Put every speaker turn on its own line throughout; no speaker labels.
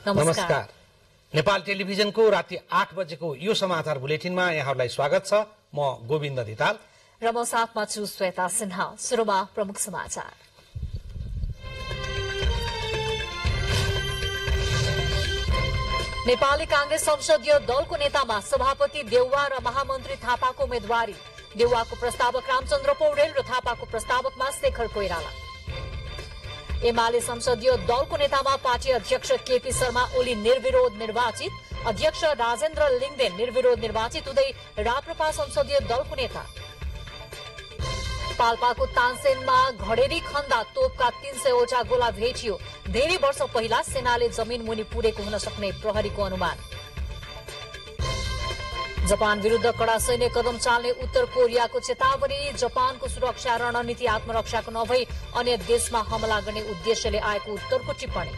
नमस्कार। नेपाल टेलिभिजनको राति 8 बजेको यो समाचार बुलेटिनमा यहाँहरूलाई स्वागत छ। म गोविन्द धिताल
र म साथमा छु श्वेता सिन्हा। सुरुमा प्रमुख समाचार। नेपाली कांग्रेस संसदीय दलको नेतामा सभापति देउवा र महामन्त्री थापाको उम्मेदवारी। देउवाको प्रस्तावक रामचन्द्र पौडेल र थापाको प्रस्तावकमा शेखर कोइराला। एमाले संसदीय दलको नेतामा पार्टी अध्यक्ष केपी शर्मा ओली निर्विरोध निर्वाचित। अध्यक्ष राजेन्द्र लिङदेन निर्विरोध निर्वाचित हुँदै राप्रपा संसदीय दलको नेता। पाल्पाको तानसेनमा घडेरी खन्दा तोपका 300 वटा गोला भेटियो। धेरै वर्ष पहिला सेनाले जमिन मुनि पुरेको हुन सक्ने प्रहरीको अनुमान। जापान विरूद्ध कड़ा सैन्य कदम चाल्ने उत्तर कोरियाको चेतावनी। जापानको सुरक्षा रणनीति आत्मरक्षाको नभई अन्य देशमा हमला गर्ने उद्देश्यले आएको उत्तरको टिप्पणी।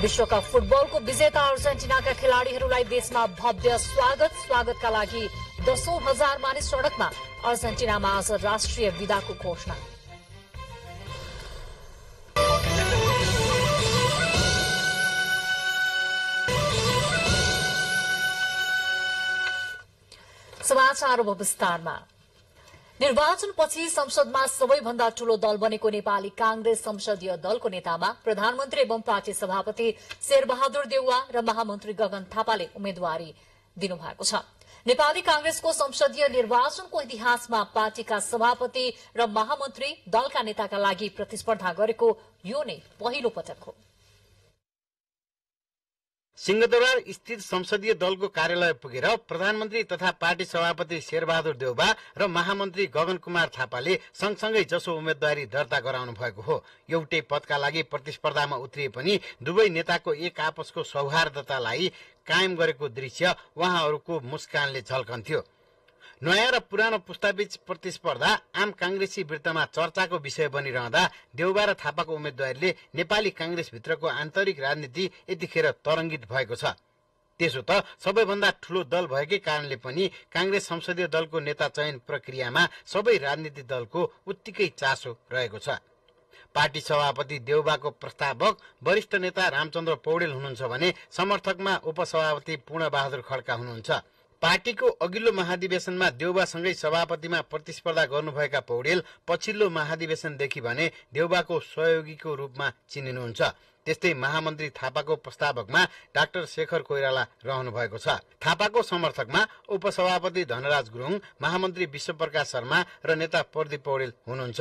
विश्वकप फुटबलको विजेता अर्जेन्टिनाका खेलाड़ीहरूलाई देशमा भव्य स्वागत। स्वागतका लागि 10,000 मानिस सड़कमा। अर्जेन्टिनामा आज राष्ट्रिय विदाको घोषणा। समाचार अब विस्तारमा। निर्वाचनपछि संसदमा सबैभन्दा ठूलो दल बनेको नेपाली कांग्रेस संसदीय दलको नेतामा प्रधानमन्त्री एवं पार्टी सभापति शेरबहादुर देउवा र महामन्त्री गगन थापाले उम्मेद्वारी दिनुभएको छ। नेपाली कांग्रेसको संसदीय निर्वाचनको इतिहासमा पार्टीका सभापति र महामन्त्री दलका नेताका लागि प्रतिस्पर्धा गरेको यो नै पहिलो पटक हो।
सिंहदरबार स्थित संसदीय दलको कार्यालय पुगेर प्रधानमन्त्री तथा पार्टी सभापति शेरबहादुर देउवा र महामन्त्री गगन कुमार थापाले सँगसँगै जसो उम्मेदवारी दर्ता गराउनु भएको हो। एउटै पदका लागि प्रतिस्पर्धामा उत्रिए पनि दुवै नेताको एक आपसको सौहार्दतालाई कायम गरेको दृश्य उहाँहरूको मुस्कानले झल्कन्थ्यो। नयाँ र पुरानो पुस्ताबीच प्रतिस्पर्धा आम कांग्रेसी वृत्तमा चर्चाको विषय बनिरहँदा देउवा र थापाको उम्मेदवारीले नेपाली कांग्रेसभित्रको आन्तरिक राजनीति यतिखेर तरङ्गित भएको छ। त्यसो त सबैभन्दा ठूलो दल भएकै कारणले पनि कांग्रेस संसदीय दलको नेता चयन प्रक्रियामा सबै राजनीतिक दलको उत्तिकै चासो रहेको छ। पार्टी सभापति देउवाको प्रस्तावक वरिष्ठ नेता रामचन्द्र पौडेल हुनुहुन्छ भने समर्थकमा उपसभापति पूर्णबहादुर खड्का हुनुहुन्छ। पार्टीको अघिल्लो महाधिवेशनमा देउवासँगै सभापतिमा प्रतिस्पर्धा गर्नुभएका पौडेल पछिल्लो महाधिवेशनदेखि भने देउवाको सहयोगीको रूपमा चिनिनुहुन्छ। त्यस्तै महामन्त्री थापाको प्रस्तावकमा डाक्टर शेखर कोइराला रहनु भएको छ। थापाको समर्थकमा उपसभापति धनराज गुरुङ, महामन्त्री विश्वप्रकाश शर्मा र नेता प्रदीप पौडेल हुनुहुन्छ।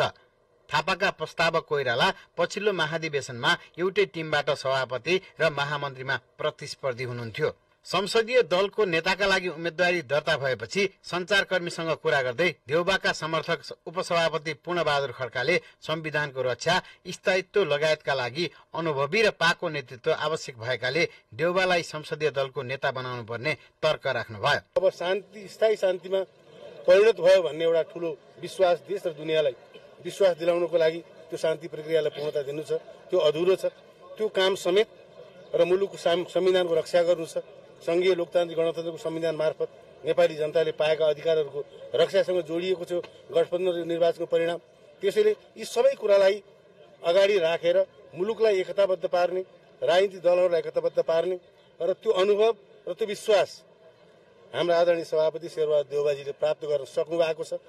थापाका प्रस्तावक कोइराला पछिल्लो महाधिवेशनमा एउटै टिमबाट सभापति र महामन्त्रीमा प्रतिस्पर्धी हुनुहुन्थ्यो। संसदीय दलको नेताका लागि उम्मेदवारी दर्ता भएपछि संचारकर्मीसँग कुरा गर्दै देउवाका समर्थक उपसभापति पूर्णबहादुर खड्काले संविधानको रक्षा, स्थायित्व लगायतका लागि अनुभवी र पाको नेतृत्व आवश्यक भएकाले देउवालाई संसदीय दलको नेता बनाउनु पर्ने तर्क राख्नुभयो।
अब शान्ति, स्थायी शान्तिमा परिणत भयो भन्ने एउटा ठूलो विश्वास देश र दुनियाँलाई विश्वास दिलाउनको लागि त्यो शान्ति प्रक्रियालाई पूर्णता दिनु छ। त्यो अधुरो छ। त्यो काम समेत र मुलुकको संविधानको रक्षा गर्नु छ। संघीय लोकतान्त्रिक गणतन्त्रको संविधान मार्फत नेपाली जनताले पाएका अधिकारहरूको रक्षासँग जोडिएको छ गठबन्धन र निर्वाचनको परिणाम। त्यसैले यी सबै कुरालाई अगाडि राखेर मुलुकलाई एकताबद्ध पार्ने, राजनीतिक दलहरूलाई एकताबद्ध पार्ने र त्यो अनुभव र त्यो विश्वास हाम्रा आदरणीय सभापति शेरबहादुर देउवाजीले प्राप्त गर्न सक्नु भएको छ।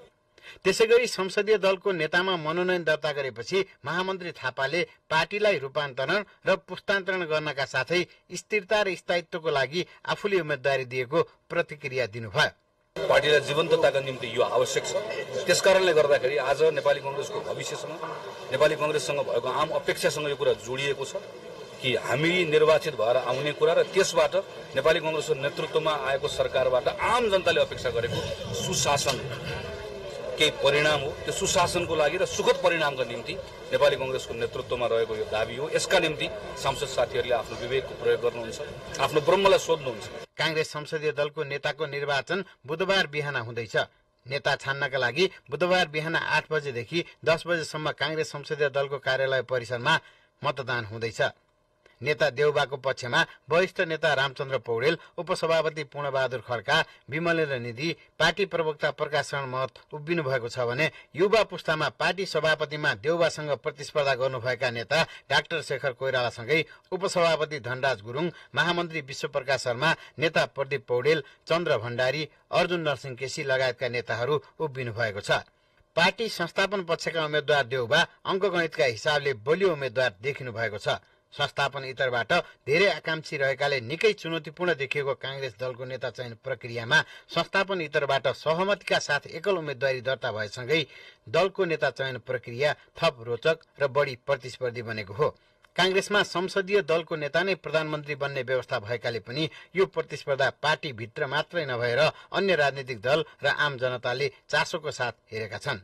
त्यसैगरी संसदीय दलको नेतामा मनोनयन दर्ता गरेपछि महामन्त्री थापाले पार्टीलाई रूपान्तरण र पुस्तान्तरण गर्नका साथै स्थिरता र स्थायित्वको लागि आफूले उम्मेदवारी दिएको प्रतिक्रिया दिनुभयो।
पार्टीलाई जीवन्तताका निम्ति यो आवश्यक छ। त्यसकारणले गर्दाखेरि आज नेपाली कांग्रेसको भविष्यसँग, नेपाली कांग्रेससँग भएको आम अपेक्षासँग यो कुरा जोडिएको छ कि हामी निर्वाचित भएर आउने कुरा र त्यसबाट नेपाली कांग्रेसको नेतृत्वमा आएको सरकारबाट आम जनताले अपेक्षा गरेको सुशासन केही परिणाम हो। त्यो सुशासनको लागि र सुखद परिणामका निम्ति नेपाली कांग्रेसको नेतृत्वमा रहेको यो दाबी हो। यसका निम्ति सांसद साथीहरूले आफ्नो विवेकको प्रयोग गर्नुहुन्छ, आफ्नो ब्रह्मलाई सोध्नुहुन्छ।
कांग्रेस संसदीय दलको नेताको निर्वाचन बुधबार बिहान हुँदैछ। नेता छान्नका लागि बुधबार बिहान 8 बजेदेखि 10 बजेसम्म कांग्रेस संसदीय दलको कार्यालय परिसरमा मतदान हुँदैछ। नेता देउबाको पक्षमा वरिष्ठ नेता रामचन्द्र पौडेल, उपसभापति पूर्णबहादुर खड्का, विमलेन्द्र निधि, पार्टी प्रवक्ता प्रकाश शरण महत उभिनु भएको छ भने युवा पुस्तामा पार्टी सभापतिमा देउबासँग प्रतिस्पर्धा गर्नुभएका नेता डाक्टर शेखर कोइरालासँगै उपसभापति धनराज गुरुङ, महामन्त्री विश्वप्रकाश शर्मा, नेता प्रदीप पौडेल, चन्द्र भण्डारी, अर्जुन नरसिंह केसी लगायतका नेताहरू उभिनु भएको छ। पार्टी संस्थापन पक्षका उम्मेद्वार देउबा अङ्कगणितका हिसाबले बलियो उम्मेद्वार देखिनु भएको छ। संस्थापन इतरबाट धेरै आकांक्षी रहेकाले निकै चुनौतीपूर्ण देखिएको कांग्रेस दलको नेता चयन प्रक्रियामा संस्थापन इतरबाट सहमतिका साथ एकल उम्मेदवारी दर्ता भएसँगै दलको नेता चयन प्रक्रिया थप रोचक र बढी प्रतिस्पर्धी बनेको हो। कांग्रेसमा संसदीय दलको नेता नै प्रधानमन्त्री बन्ने व्यवस्था भएकाले पनि यो प्रतिस्पर्धा पार्टीभित्र मात्रै नभएर अन्य राजनीतिक दल र आम जनताले चासोको साथ हेरेका छन्।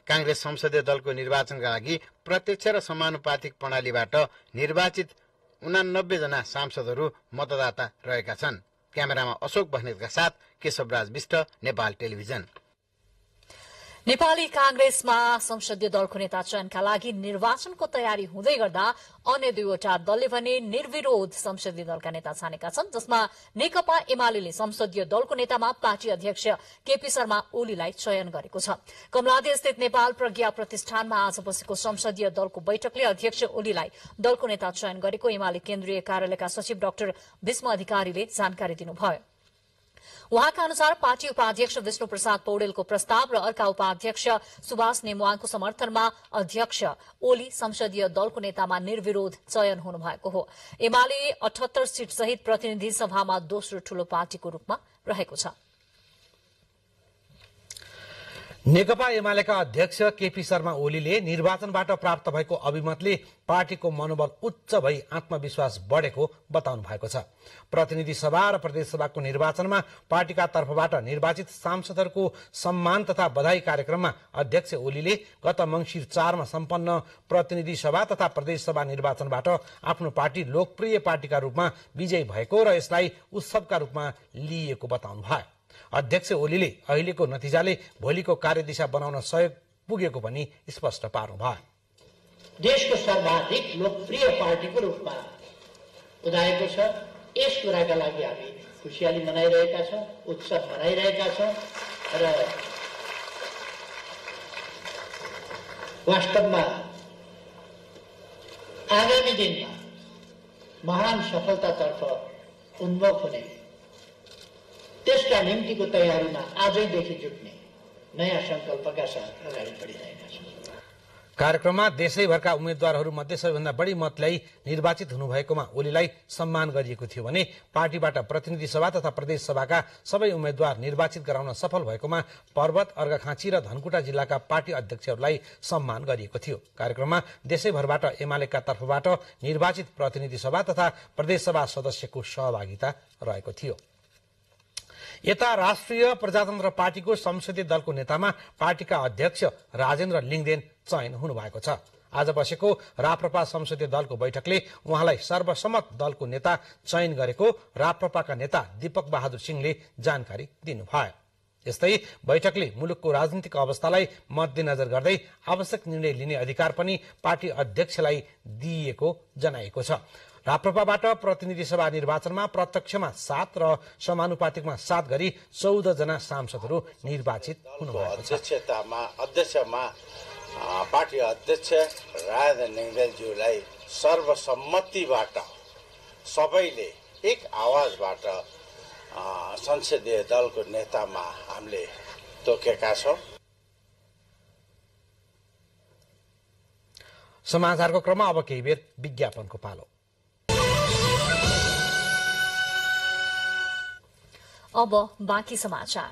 कांग्रेस संसदीय दलको निर्वाचनका लागि प्रत्यक्ष र समानुपातिक प्रणालीबाट निर्वाचित 89 जना सांसदहरू मतदाता रहेका छन्। क्यामेरामा अशोक बस्नेतका साथ केशवराज विष्ट, नेपाल टेलिभिजन।
नेपाली कांग्रेसमा संसदीय दलको नेता चयनका लागि निर्वाचनको तयारी हुँदै गर्दा अन्य दुईवटा दलले भने निर्विरोध संसदीय दलका नेता छानेका छन्, जसमा नेकपा एमाले संसदीय दलको नेतामा पार्टी अध्यक्ष केपी शर्मा ओलीलाई चयन गरेको छ। कमलादी स्थित नेपाल प्रज्ञा प्रतिष्ठानमा आज बसेको संसदीय दलको बैठकले अध्यक्ष ओलीलाई दलको नेता चयन गरेको एमाले केन्द्रीय कार्यालयका सचिव डाक्टर भीष्म अधिकारीले जानकारी दिनुभयो। उहाँका अनुसार पार्टी उपाध्यक्ष विष्णु प्रसाद पौडेलको प्रस्ताव र अर्का उपाध्यक्ष सुभाष नेमुवाङको समर्थनमा अध्यक्ष ओली संसदीय दलको नेतामा निर्विरोध चयन हुनुभएको हो। एमाले 78 सीट सहित प्रतिनिधि सभामा दोस्रो ठूलो पार्टीको रूपमा रहेको छ।
नेकपा एमालेका अध्यक्ष केपी शर्मा ओलीले निर्वाचनबाट प्राप्त भएको अभिमतले पार्टीको मनोबल उच्च भई आत्मविश्वास बढेको बताउनु भएको छ। प्रतिनिधि सभा र प्रदेश सभाको निर्वाचनमा पार्टीका तर्फबाट निर्वाचित सांसदहरूको सम्मान तथा बधाई कार्यक्रममा अध्यक्ष ओलीले गत मंसिर 4 मा सम्पन्न प्रतिनिधि सभा तथा प्रदेश सभा निर्वाचनबाट आफ्नो पार्टी लोकप्रिय पार्टीका रूपमा विजयी भएको र यसलाई उत्सवका रूपमा लिएको बताउनु भयो। अध्यक्ष ओलीले अहिलेको नतिजाले भोलिको कार्यदिशा बनाउन सहयोग पुगेको पनि स्पष्ट पार्नुभयो।
देशको सर्वाधिक लोकप्रिय पार्टीको रूपमा उदाएको छ। यस कुराका लागि हामी खुशियाली मनाइरहेका छौं, उत्सव मनाइरहेका छौं र वास्तवमा आगामी दिनमा महान सफलतातर्फ उन्मुख हुने त्यसका निम्तिको तयारीमा आजैदेखि जुट्ने नयाँ संकल्पका साथ अगाडि बढिरहेका छौं।
कार्यक्रममा देशैभरका उम्मेद्वारहरू मध्ये सबैभन्दा बढी मत ल्याई निर्वाचित हुनुभएकोमा ओलीलाई सम्मान गरिएको थियो भने पार्टीबाट प्रतिनिधि सभा तथा प्रदेश सभाका सबै उम्मेद्वार निर्वाचित गराउन सफल भएकोमा पर्वत, अर्घाखाँची र धनकुटा जिल्लाका पार्टी अध्यक्षहरूलाई सम्मान गरिएको थियो। कार्यक्रममा देशैभरबाट एमालेका तर्फबाट निर्वाचित प्रतिनिधि सभा तथा प्रदेश सभा सदस्यको सहभागिता रहेको थियो। यता राष्ट्रिय प्रजातन्त्र पार्टीको संसदीय दलको नेतामा पार्टीका अध्यक्ष राजेन्द्र लिङदेन चयन हुनुभएको छ। आज बसेको राप्रपा संसदीय दलको बैठकले उहाँलाई सर्वसम्मत दलको नेता चयन गरेको राप्रपाका नेता दीपक बहादुर सिंहले जानकारी दिनुभयो। यस्तै बैठकले मुलुकको राजनीतिक अवस्थालाई मध्यनजर गर्दै आवश्यक निर्णय लिने अधिकार पनि पार्टी अध्यक्षलाई दिइएको जनाएको छ। राप्रपाबाट प्रतिनिधि सभा निर्वाचनमा प्रत्यक्षमा 7 र समानुपातिकमा 7 गरी 14 जना सांसदहरू निर्वाचित हुनुभएको छ।
अध्यक्षमा पार्टी अध्यक्ष राजेन्द्र लिङदेनज्यूलाई सर्वसम्मतिबाट सबैले एक आवाजबाट संसदीय दलको नेतामा हामीले तोकेका छौं।
समाचारको क्रममा अब केही बेर विज्ञापनको पालो।
अब बाँकी समाचार।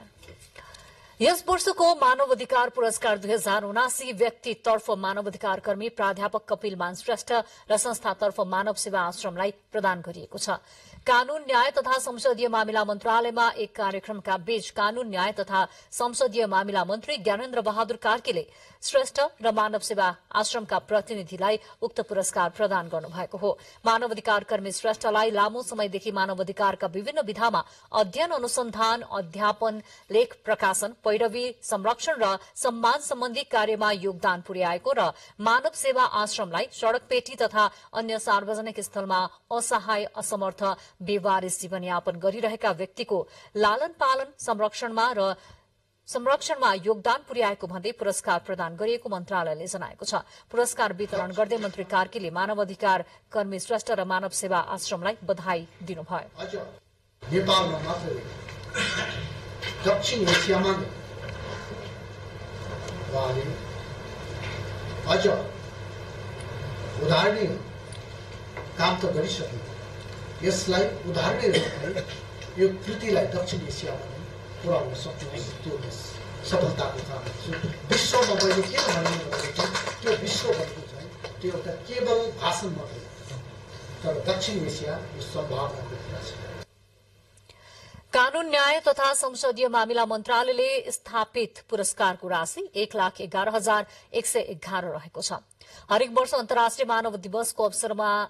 यस वर्षको मानवाधिकार पुरस्कार 2079 व्यक्तितर्फ मानवाधिकार कर्मी प्राध्यापक कपिल मान श्रेष्ठ र संस्थातर्फ मानव सेवा आश्रमलाई प्रदान गरिएको छ। कानून न्याय तथा संसदीय मामिला मन्त्रालयमा एक कार्यक्रमका बीच कानून न्याय तथा संसदीय मामिला मन्त्री ज्ञानेन्द्र बहादुर कार्कीले श्रेष्ठ र मानव सेवा आश्रमका प्रतिनिधिलाई उक्त पुरस्कार प्रदान गर्नुभएको हो। मानवाधिकार कर्मी श्रेष्ठलाई लामो समयदेखि मानवाधिकारका विभिन्न विधामा अध्ययन अनुसन्धान अध्यापन लेख प्रकाशन पैरवी संरक्षण र सम्मान सम्बन्धी कार्यमा योगदान पुर्याएको र मानव सेवा आश्रमलाई सड़कपेटी तथा अन्य सार्वजनिक स्थलमा असहाय असमर्थ बेवारिस जीवनयापन गरिरहेका व्यक्तिको लालन पालन संरक्षणमा योगदान पुर्याएको भन्दै पुरस्कार प्रदान गरिएको मन्त्रालयले जनाएको छ। पुरस्कार वितरण गर्दै मन्त्री कार्कीले मानवाधिकार कर्मी श्रेष्ठ र मानव सेवा आश्रमलाई बधाई दिनुभयो।
नेपालमा मात्र दक्षिण एसियामा उहाँले अझ उदाहरणीय काम त गरिसक्नु, यसलाई उदाहरणीय रूपमा यो कृतिलाई दक्षिण एसियामा पुर्याउन सक्नुहोस्, त्यो सफलताको काम छु। विश्वमा मैले के भन्ने भनेको त्यो विश्व भनेको चाहिँ त्यो एउटा केवल भाषण मात्रै, तर दक्षिण एसिया यो सम्भावनाको कुरा छ।
कानून न्याय तथा संसदीय मामिला मन्त्रालयले स्थापित पुरस्कारको राशि 1,11,111 रहेको छ। हरेक वर्ष अन्तर्राष्ट्रिय मानव दिवसको अवसरमा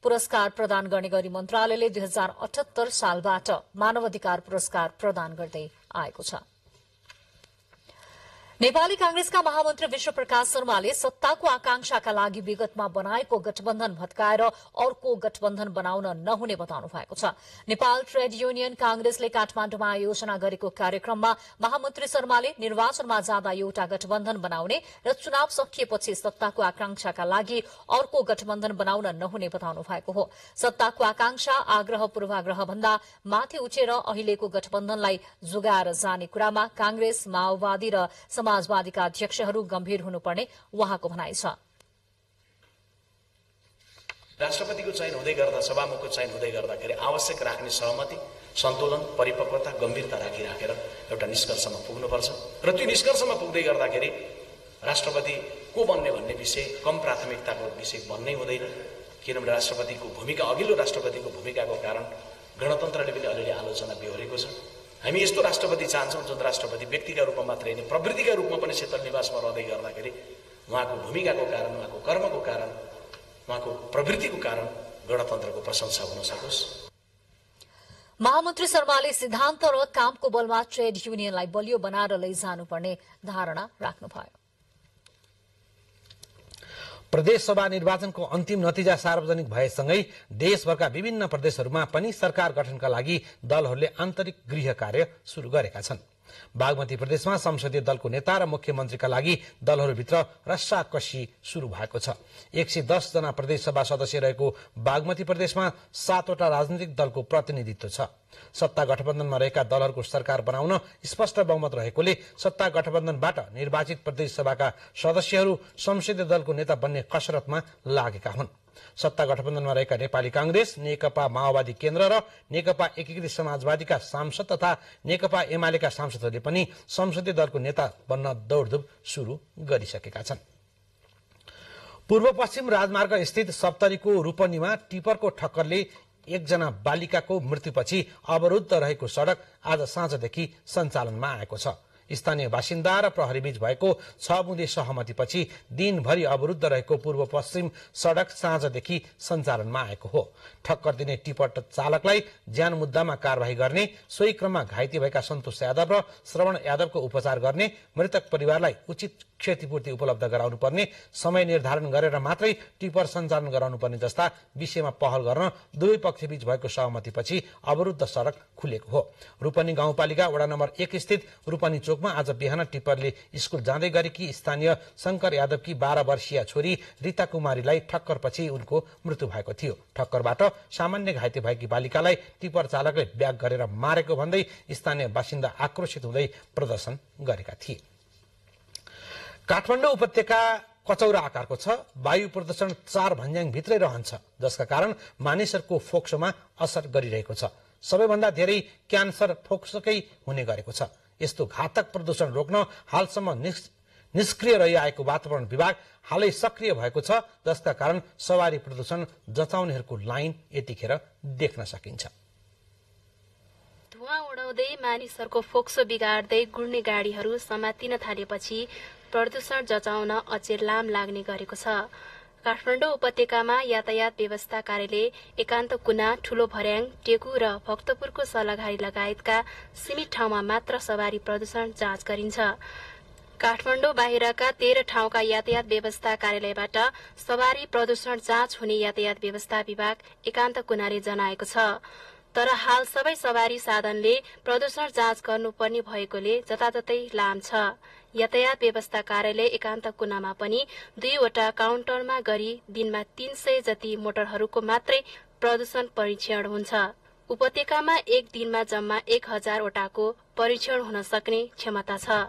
पुरस्कार प्रदान गर्ने गरी मन्त्रालयले 2078 सालबाट मानवाधिकार पुरस्कार प्रदान गर्दै आएको छ। नेपाली कांग्रेसका महामन्त्री विश्वप्रकाश शर्माले सत्ताको आकांक्षाका लागि विगतमा बनाएको गठबन्धन भत्काएर अर्को गठबन्धन बनाउन नहुने बताउनु भएको छ। नेपाल ट्रेड युनियन कांग्रेसले काठमाडौँमा आयोजना गरेको कार्यक्रममा महामन्त्री शर्माले निर्वाचनमा जाँदा एउटा गठबन्धन बनाउने र चुनाव सकिएपछि सत्ताको आकांक्षाका लागि अर्को गठबन्धन बनाउन नहुने बताउनु भएको हो। सत्ताको आकांक्षा आग्रह पूर्वाग्रह भन्दा माथि उठेर अहिलेको गठबन्धनलाई जोगाएर जाने कुरामा कांग्रेस माओवादी र समाजवादीका अध्यक्षहरू गम्भीर हुनुपर्ने उहाँको भनाइ छ।
राष्ट्रपतिको चयन हुँदै गर्दा सभामुखको चयन हुँदै गर्दाखेरि आवश्यक राख्ने सहमति सन्तुलन परिपक्वता गम्भीरता राखेर एउटा निष्कर्षमा पुग्नुपर्छ र त्यो निष्कर्षमा पुग्दै गर्दाखेरि राष्ट्रपति को बन्ने भन्ने विषय कम प्राथमिकताको विषय बन्नै हुँदैन, किनभने राष्ट्रपतिको भूमिका अघिल्लो राष्ट्रपतिको भूमिकाको कारण गणतन्त्रले पनि अलिअलि आलोचना बेहोरेको छ। हामी यस्तो राष्ट्रपति चाहन्छौँ जुन राष्ट्रपति व्यक्तिका रूपमा मात्रै होइन प्रवृत्तिका रूपमा पनि शीतल निवासमा रहँदै गर्दाखेरि उहाँको भूमिकाको कारण उहाँको कर्मको कारण उहाँको प्रवृत्तिको कारण गणतन्त्रको प्रशंसा हुन सकोस्।
महामन्त्री शर्माले सिद्धान्त र कामको बलमा ट्रेड युनियनलाई बलियो बनाएर लैजानुपर्ने धारणा राख्नुभयो।
प्रदेशसभा निर्वाचनको अन्तिम नतिजा सार्वजनिक भएसँगै देशभरका विभिन्न प्रदेशहरूमा पनि सरकार गठनका लागि दलहरूले आन्तरिक गृह कार्य शुरू गरेका छन्। बागमती प्रदेशमा संसदीय दलको नेता र मुख्यमन्त्रीका लागि दलहरूभित्र रस्साकसी शुरू भएको छ। 110 जना प्रदेशसभा सदस्य रहेको बागमती प्रदेशमा 7 वटा राजनीतिक दलको प्रतिनिधित्व छ। सत्ता गठबन्धनमा रहेका दलहरूको सरकार बनाउन स्पष्ट बहुमत रहेकोले सत्ता गठबन्धनबाट निर्वाचित प्रदेशसभाका सदस्यहरू संसदीय दलको नेता बन्ने कसरतमा लागेका हुन्। सत्ता गठबन्धनमा रहेका नेपाली कांग्रेस, नेकपा माओवादी केन्द्र र नेकपा एकीकृत समाजवादीका सांसद तथा नेकपा एमालेका सांसदहरूले पनि संसदीय दलको नेता बन्न दौड़धूप शुरू गरिसकेका छन्। पूर्व पश्चिम राजमार्ग स्थित सप्तरीको रूपनीमा टिपरको ठक्करले एकजना बालिकाको मृत्युपछि अवरुद्ध रहेको सड़क आज साँझदेखि सञ्चालनमा आएको छ। स्थानीय बासिन्दा र प्रहरीबीच भएको 6 बुँदे सहमतिपछि दिनभरि अवरुद्ध रहेको पूर्व पश्चिम सड़क साँझदेखि सञ्चालनमा आएको हो। ठक्कर दिने टिपर चालकलाई ज्यान मुद्दामा कार्यवाही गर्ने, सोही क्रममा घाइते भएका सन्तोष यादव र श्रवण यादवको उपचार गर्ने, मृतक परिवारलाई उचित क्षतिपूर्ति उपलब्ध गराउनुपर्ने, समय निर्धारण गरेर मात्रै टिपर सञ्चालन गराउनुपर्ने जस्ता विषयमा पहल गर्न दुवै पक्षबीच भएको सहमतिपछि अवरुद्ध सड़क खुलेको हो। रूपनी गाउँपालिका वडा नम्बर 1 स्थित रूपनी चोकमा आज बिहान टिपरले स्कुल जाँदै गरेकी स्थानीय शंकर यादवकी 12 वर्षीय छोरी रीता कुमारीलाई ठक्करपछि उनको मृत्यु भएको थियो। ठक्करबाट सामान्य घाइते भएकी बालिकालाई टिपर चालकले ब्याग गरेर मारेको भन्दै स्थानीय बासिन्दा आक्रोशित हुँदै प्रदर्शन गरेका थिए। काठमाडौँ उपत्यका कचौरा आकारको छ। वायु प्रदूषण 4 भन्ज्याङ भित्रै रहन्छ, जसका कारण मानिसहरूको फोक्सोमा असर गरिरहेको छ। सबैभन्दा धेरै क्यान्सर फोक्सोकै हुने गरेको छ। यस्तो घातक प्रदूषण रोक्न हालसम्म निष्क्रिय रहिआएको वातावरण विभाग हालै सक्रिय भएको छ, जसका कारण सवारी प्रदूषण जचाउनेहरूको लाइन यतिखेर देख्न सकिन्छ।
धुवाँ उडाउँदै मानिसहरूको फोक्सो बिगार्दै गुड्ने गाडीहरू समातिन थालेपछि प्रदूषण जचाउन अझै लाम लाग्ने गरेको छ। काठमाडौँ उपत्यकामा यातायात व्यवस्था कार्यालय, एकान्त कुना, ठूलो भर्याङ, टेकु र भक्तपुरको सल्लाघारी लगायतका सीमित ठाउँमा मात्र सवारी प्रदूषण जाँच गरिन्छ। काठमाडौँ बाहिरका 13 ठाउँका यातायात व्यवस्था कार्यालयबाट सवारी प्रदूषण जाँच हुने यातायात व्यवस्था विभाग एकान्त कुनाले जनाएको छ। तर हाल सबै सवारी साधनले प्रदूषण जाँच गर्नुपर्ने भएकोले जताततै लाम छ। यातायात व्यवस्था कार्यालय एकान्त कुनामा पनि 2वटा काउन्टरमा गरी दिनमा 300 जति मोटरहरूको मात्रै प्रदूषण परीक्षण हुन्छ। उपत्यकामा एक दिनमा जम्मा 1000 वटाको परीक्षण हुन सक्ने क्षमता छ।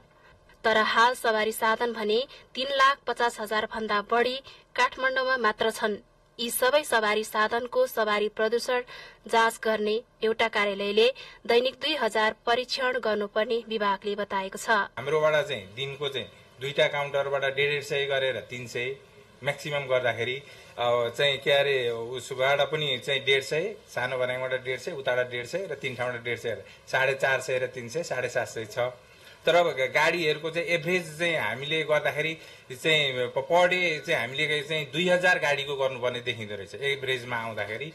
तर हाल सवारी साधन भने 3,50,000 भन्दा बढी काठमाडौँमा मात्र छन्। यी सबै सवारी साधनको सवारी प्रदूषण जाँच गर्ने एउटा कार्यालयले दैनिक 2000 परीक्षण गर्नुपर्ने विभागले बताएको छ।
हाम्रोबाट चाहिँ दिनको चाहिँ 2टा काउन्टरबाट 150 गरेर 300 म्याक्सिमम गर्दाखेरि चाहिँ के अरे उसबाट पनि चाहिँ 150, सानो भर्याङबाट 150, उताबाट 150 र 3 ठाउँबाट 150, 450 र 300, 750 छ। तर गाडीहरूको चाहिँ एभरेज चाहिँ हामीले गर्दाखेरि चाहिँ पर डे चाहिँ हामीले चाहिँ 2000 गाडीको गर्नुपर्ने देखिँदो रहेछ एभरेजमा आउँदाखेरि।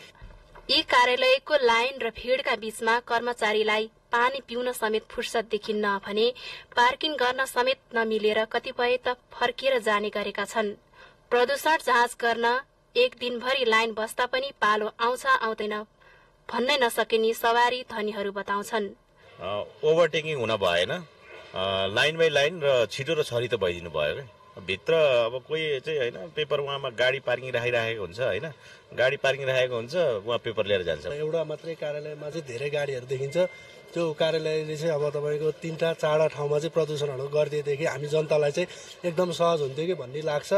यी कार्यालयको लाइन र भीड़का बीचमा कर्मचारीलाई पानी पिउन समेत फुर्सद देखिन्न भने पार्किङ गर्न समेत नमिलेर कतिपय त फर्किएर जाने गरेका छन्। प्रदूषण जाँच गर्न एक दिनभरि लाइन बस्दा पनि पालो आउँछ आउँदैन भन्नै नसकिने सवारी धनीहरू बताउँछन्।
ओभरटेकिङ हुन भएन, लाइन बाई लाइन र छिटो र छरितो भइदिनु भयो क्या। भित्र अब कोही चाहिँ होइन पेपर उहाँमा गाडी पार्किङ राखिराखेको हुन्छ होइन, गाडी पार्किङ राखेको हुन्छ, उहाँ पेपर लिएर जान्छ।
एउटा मात्रै कार्यालयमा चाहिँ धेरै गाडीहरू देखिन्छ। त्यो कार्यालयले चाहिँ अब तपाईँको 3-4 ठाउँमा चाहिँ प्रदूषणहरू गरिदिएदेखि हामी जनतालाई चाहिँ एकदम सहज हुन्थ्यो कि भन्ने लाग्छ।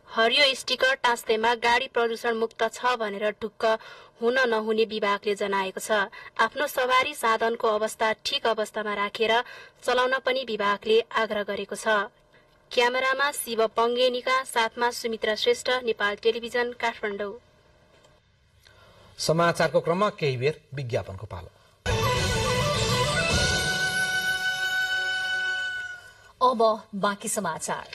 हरियो स्टिकर टाँस्दैमा गाडी प्रदूषण मुक्त छ भनेर ढुक्क हुन नहुने विभागले जनाएको छ। आफ्नो सवारी साधनको अवस्था ठिक अवस्थामा राखेर चलाउन पनि विभागले आग्रह गरेको छ। क्यामेरामा शिव पङ्गेनीका साथमा सुमित्रा श्रेष्ठ, नेपाल टेलिभिजन, काठमाडौँ।
समाचारको क्रममा केही बेर विज्ञापनको पालो।
अब बाँकी समाचार।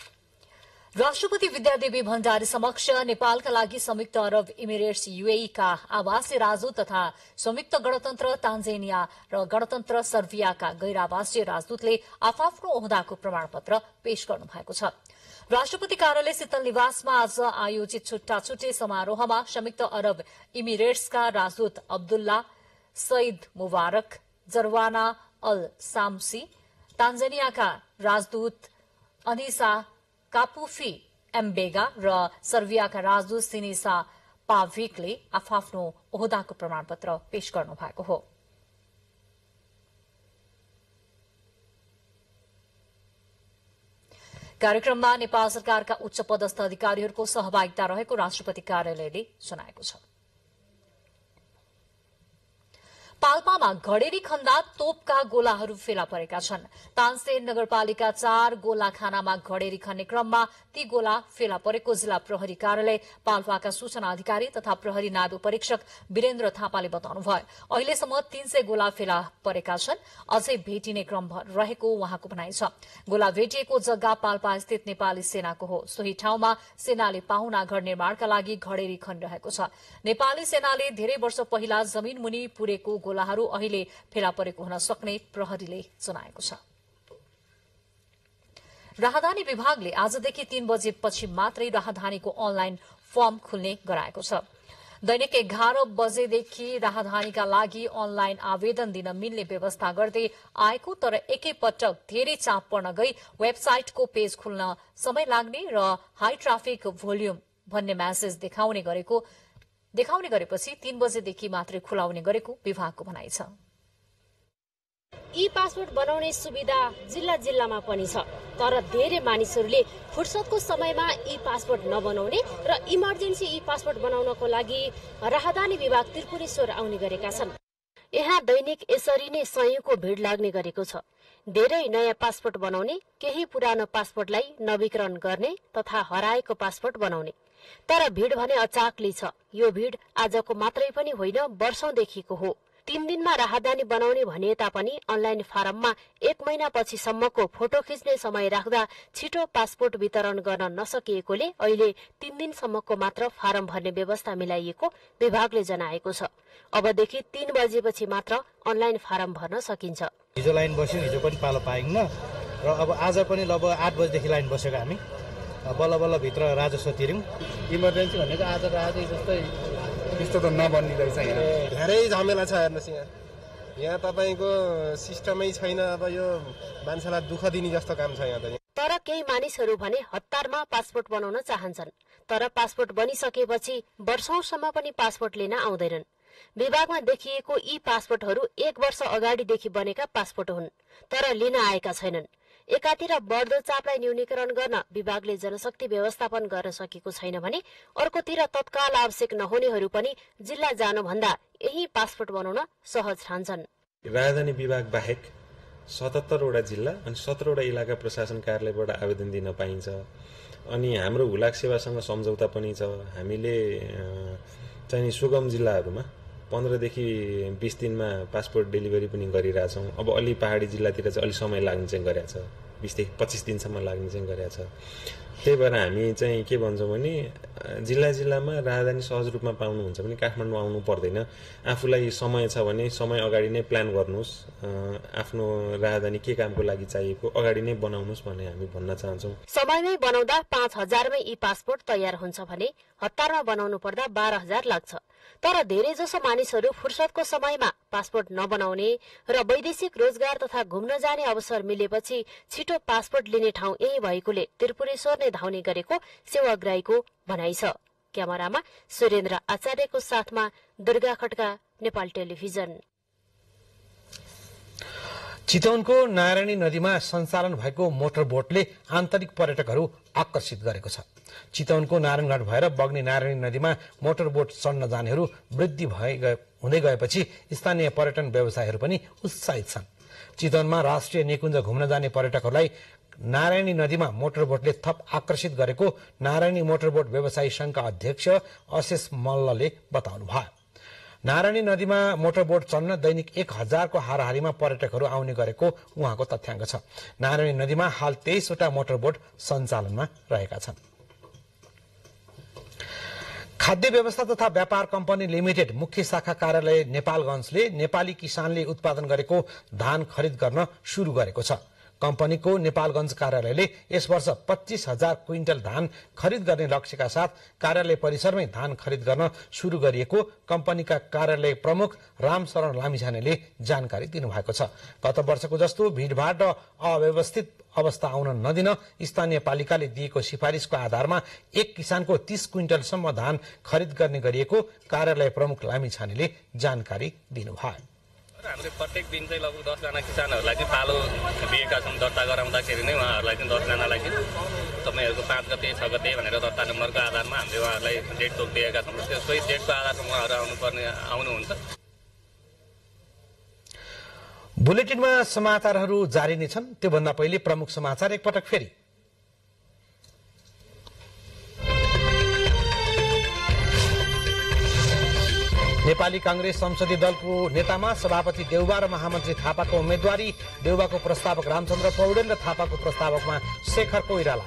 राष्ट्रपति विद्यादेवी भण्डारी समक्ष नेपालका लागि संयुक्त अरब इमिरेट्स UAE का आवासीय राजदूत तथा संयुक्त गणतन्त्र तान्जेनिया र गणतन्त्र सर्बियाका गैर आवासीय राजदूतले आफ्नो ओहदाको प्रमाणपत्र पेश गर्नु भएको छ। राष्ट्रपति कार्यालय शीतल निवासमा आज आयोजित छुट्टा छुट्टै समारोहमा संयुक्त अरब इमिरेट्सका राजदूत अब्दुल्ला सईद मुबारक जरवाना अल सामसी, तान्जानियाका राजदूत अनिसा कापुफी एम्बेगा र सर्बियाका राजदूत सिनिसा पाभिकले आफ्नो ओहदाको प्रमाणपत्र पेश गर्नु भएको हो। कार्यक्रममा नेपाल सरकारका उच्च पदस्थ अधिकारीहरूको सहभागिता रहेको राष्ट्रपति कार्यालयले जनाएको छ। पाल्पामा घडेरी खन्दा तोपका गोलाहरू फेला परेका छन्। तानसेन नगरपालिका 4 गोला खानामा घडेरी खन्ने क्रममा ती गोला फेला परेको जिल्ला प्रहरी कार्यालय पाल्पाका सूचना अधिकारी तथा प्रहरी नायब परीक्षक वीरेन्द्र थापाले बताउनुभयो। अहिलेसम्म 300 गोला फेला परेका छन्, अझै भेटिने क्रम रहेको उहाँको भनाइ छ। गोला भेटिएको जग्गा पाल्पा स्थित नेपाली सेनाको हो। सोही ठाउँमा सेनाले पाहुना घर निर्माणका लागि घडेरी खनिरहेको छ। नेपाली सेनाले धेरै वर्ष पहिला जमीन मुनि पुरेको गोलाहरू अहिले फेला परेको हुन सक्ने प्रहरीले जनाएको छ। राहदानी विभागले आजदेखि 3 बजेपछि मात्रै राहदानीको अनलाइन फर्म खुल्ने गराएको छ। दैनिक 11 बजेदेखि राहदानीका लागि अनलाइन आवेदन दिन मिल्ने व्यवस्था गर्दै आएको, तर एकैपटक धेरै चाप पर्न गई वेबसाइटको पेज खुल्न समय लाग्ने र हाई ट्राफिक भोल्युम भन्ने म्यासेज देखाउने गरेपछि 3 बजेदेखि मात्रै खुलाउने गरेको विभागको भनाइ छ।
ई पासपोर्ट बनाउने सुविधा जिल्ला जिल्लामा पनि छ, तर धेरै मानिसहरूले फुर्सदको समयमा ई पासपोर्ट नबनाउने र इमर्जेन्सी ई पासपोर्ट बनाउनको लागि राहदानी विभाग त्रिपुरेश्वर आउने गरेका छन्। यहाँ दैनिक यसरी नै सयौंको भिड लाग्ने गरेको छ। धेरै नयाँ पासपोर्ट बनाउने, केही पुरानो पासपोर्टलाई नवीकरण गर्ने तथा हराएको पासपोर्ट बनाउने। तर भिड भने अचाकली छ। यो भिड आजको मात्रै पनि होइन, वर्षौंदेखिको हो। 3 दिनमा राहदानी बनाउने भनिए तापनि अनलाइन फारममा 1 महिनापछिसम्मको फोटो खिच्ने समय राख्दा छिटो पासपोर्ट वितरण गर्न नसकिएकोले अहिले 3 दिनसम्मको मात्र फारम भर्ने व्यवस्था मिलाइएको विभागले जनाएको छ। अबदेखि 3 बजेपछि मात्र अनलाइन फारम भर्न सकिन्छ।
हिजो लाइन बस्यो, हिजो पनि पालो पाइन्न र अब आज पनि लगभग 8 बजेदेखि लाइन बसेको हामी बल्ल बल्ल भित्र राजस्व तिर्यौं।
इमर्जेन्सी भनेको आज र आजै जस्तै यस्तो त नबन्ने रहेछ। यहाँ धेरै झमेला छ। हेर्नुहोस् यहाँ तपाईँको सिस्टमै छैन। अब यो मान्छेलाई दुःख दिने जस्तो काम छ यहाँ त।
तर केही मानिसहरू भने हतारमा पासपोर्ट बनाउन चाहन्छन्, तर पासपोर्ट बनिसकेपछि वर्षौंसम्म पनि पासपोर्ट लिन आउँदैनन्। विभागमा देखिएको यी पासपोर्टहरू 1 वर्ष अगाडिदेखि बनेका पासपोर्ट हुन्, तर लिन आएका छैनन्। एकातिर बढ्दो चापलाई न्यूनीकरण गर्न विभागले जनशक्ति व्यवस्थापन गर्न सकेको छैन भने अर्कोतिर तत्काल आवश्यक नहुनेहरू पनि जिल्ला जानुभन्दा यही पासपोर्ट बनाउन सहज ठान्छन्।
राजधानी विभाग बाहेक 77 वटा जिल्ला अनि 17 वटा इलाका प्रशासन कार्यालयबाट आवेदन दिन पाइन्छ। अनि हाम्रो हुलाक सेवासँग सम्झौता पनि छ। हामीले चाहिँ सुगम जिल्लाहरूमा 15 देखि 20 दिनमा पासपोर्ट डेलिभरी पनि गरिरहेछौँ। अब अलि पहाडी जिल्लातिर चाहिँ अलि समय लाग्ने चाहिँ गरेको छ, 20 देखि 25 दिनसम्म लाग्ने चाहिँ गरेको छ। त्यही भएर हामी चाहिँ के भन्छौँ भने जिल्लामा राजधानी सहज रूपमा पाउनुहुन्छ भने काठमाडौँ आउनु पर्दैन। आफूलाई समय छ भने समय अगाडि नै प्लान गर्नुहोस्, आफ्नो राजधानी के कामको लागि चाहिएको अगाडि नै बनाउनुहोस् भन्ने हामी भन्न चाहन्छौँ।
समयमै बनाउँदा 5000मै ई पासपोर्ट तयार हुन्छ भने हतारमा बनाउनु पर्दा 12000 लाग्छ। तर धेरैजसो मानिसहरू फुर्सदको समयमा पासपोर्ट नबनाउने र वैदेशिक रोजगार तथा घुम्न जाने अवसर मिलेपछि छिटो पासपोर्ट लिने ठाउँ यही भएकोले त्रिपुरेश्वर नै धाउने गरेको सेवाग्राहीको भनाइ छ। क्यामेरामा सुरेन्द्र आचार्यको साथमा दुर्गा खड्का, नेपाल टेलिभिजन।
चितवनको नारायणी नदीमा सञ्चालन भएको मोटर बोटले आन्तरिक पर्यटकहरू आकर्षित गरेको छ। चितवनको नारायणघाट भएर बग्ने नारायणी नदीमा मोटर बोट चढ्न जानेहरू वृद्धि हुँदै गएपछि स्थानीय पर्यटन व्यवसायीहरू पनि उत्साहित छन्। चितवनमा राष्ट्रिय निकुञ्ज घुम्न जाने पर्यटकहरूलाई नारायणी नदीमा मोटर बोटले थप आकर्षित गरेको नारायणी मोटर बोट व्यवसायी संघका अध्यक्ष अशेष मल्लले बताउनु भयो। नारायणी नदीमा मोटर बोट चढ्न दैनिक 1000 को हाराहारीमा पर्यटकहरू आउने गरेको उहाँको तथ्याङ्क छ। नारायणी नदीमा हाल 23 वटा मोटर बोट सञ्चालनमा रहेका छन्। खाद्य व्यवस्था तथा व्यापार कम्पनी लिमिटेड मुख्य शाखा कार्यालय नेपालगञ्जले नेपाली किसानले उत्पादन गरेको धान खरिद गर्न शुरू गरेको छ। कम्पनीको नेपालगञ्ज कार्यालयले यस वर्ष 25,000 क्विन्टल धान खरिद गर्ने लक्ष्यका साथ कार्यालय परिसरमै धान खरिद गर्न शुरू गरिएको कम्पनीका कार्यालय प्रमुख रामशरण लामिछानेले जानकारी दिनुभएको छ। गत वर्षको जस्तो भीडभाड र अव्यवस्थित अवस्था आउन नदिन स्थानीय पालिकाले दिएको सिफारिसको आधारमा एक किसानको 30 क्विन्टलसम्म धान खरिद गर्ने गरिएको कार्यालय प्रमुख लामिछानेले जानकारी दिनुभयो।
हामीले प्रत्येक दिन चाहिँ लगभग 10 जना किसानहरूलाई चाहिँ पालो दिएका छौँ। दर्ता गराउँदाखेरि नै उहाँहरूलाई चाहिँ 10 जनालाई चाहिँ तपाईँहरूको 5 गते 6 गते भनेर दर्ता नम्बरको आधारमा हामीले उहाँहरूलाई डेट तोक दिएका छौँ। त्यसकै डेटको आधारमा उहाँहरू आउनुहुन्छ।
बुलेटिनमा समाचारहरू जारी नै छन्। त्योभन्दा पहिले प्रमुख समाचार एकपटक फेरि। नेपाली कांग्रेस संसदीय दलको नेतामा सभापति देउबा र महामन्त्री थापाको उम्मेदवारी। देउबाको प्रस्तावक रामचन्द्र पौडेल र थापाको प्रस्तावकमा शेखर कोइराला।